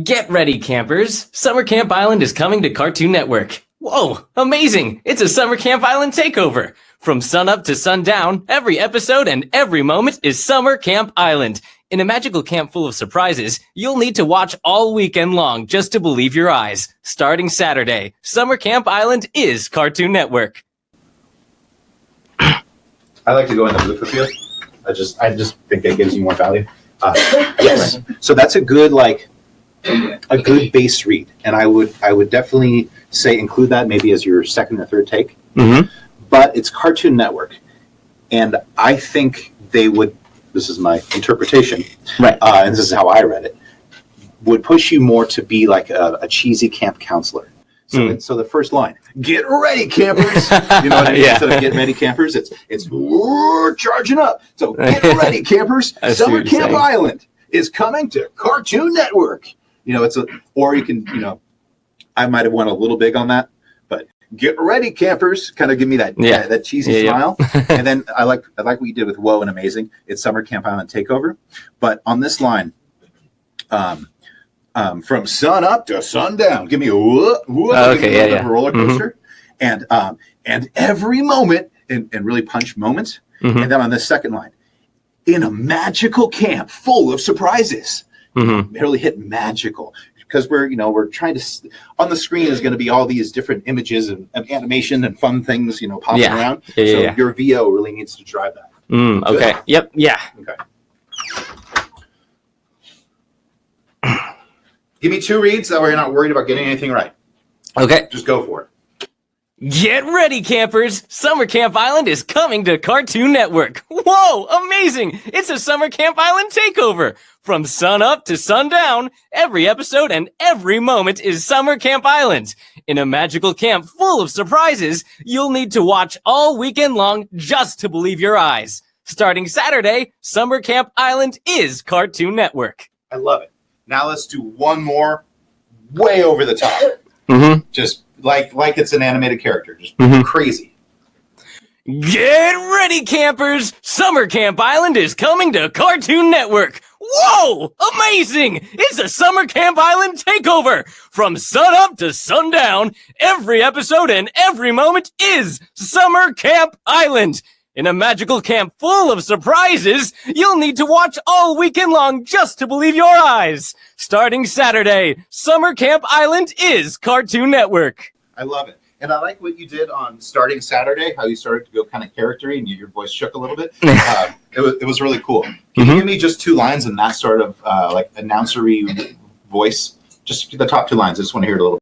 Get ready, campers! Summer Camp Island is coming to Cartoon Network. Whoa, amazing! It's a Summer Camp Island takeover! From sunup to sundown, every episode and every moment is Summer Camp Island. In a magical camp full of surprises, you'll need to watch all weekend long just to believe your eyes. Starting Saturday, Summer Camp Island is Cartoon Network. I like to go in the booth with you. I just think it gives you more value. Yes. So that's a good base read, and I would definitely say include that maybe as your second or third take. Mm-hmm. But it's Cartoon Network, and I think they would. This is my interpretation, Right? And this is how I read it. Would push you more to be like a cheesy camp counselor. So, so the first line, "Get ready, campers." You know what I mean? Yeah. Instead of "Get ready, campers," it's "We're charging up." So get ready, campers. Summer Camp Island is coming to Cartoon Network. You know, or you can, I might have went a little big on that, but get ready, campers. Kind of give me that that cheesy smile. And then I like what you did with "Whoa" and "Amazing." It's Summer Camp Island takeover. But on this line, from sun up to sundown, give me a a roller coaster, and every moment, and really punch moments. And then on this second line, in a magical camp full of surprises. Really hit magical, because we're trying to, on the screen is going to be all these different images and animation and fun things popping around. Your VO really needs to drive that. Okay. Yep. Yeah. Okay. Give me two reads that way you're not worried about getting anything right. Okay. Just go for it. Get ready, campers! Summer Camp Island is coming to Cartoon Network. Whoa, amazing! It's a Summer Camp Island takeover. From sun up to sundown, every episode and every moment is Summer Camp Island. In a magical camp full of surprises, you'll need to watch all weekend long just to believe your eyes. Starting Saturday, Summer Camp Island is Cartoon Network. I love it. Now let's do one more way over the top. Just like it's an animated character. Just crazy. Get ready, campers! Summer Camp Island is coming to Cartoon Network. Whoa! Amazing! It's a Summer Camp Island takeover! From sunup to sundown, every episode and every moment is Summer Camp Island. In a magical camp full of surprises, you'll need to watch all weekend long just to believe your eyes. Starting Saturday, Summer Camp Island is Cartoon Network. I love it. And I like what you did on starting Saturday, how you started to go kind of character-y and your voice shook a little bit. It was really cool. Can you give me just two lines in that sort of like announcer-y voice? Just the top two lines. I just want to hear it a little bit.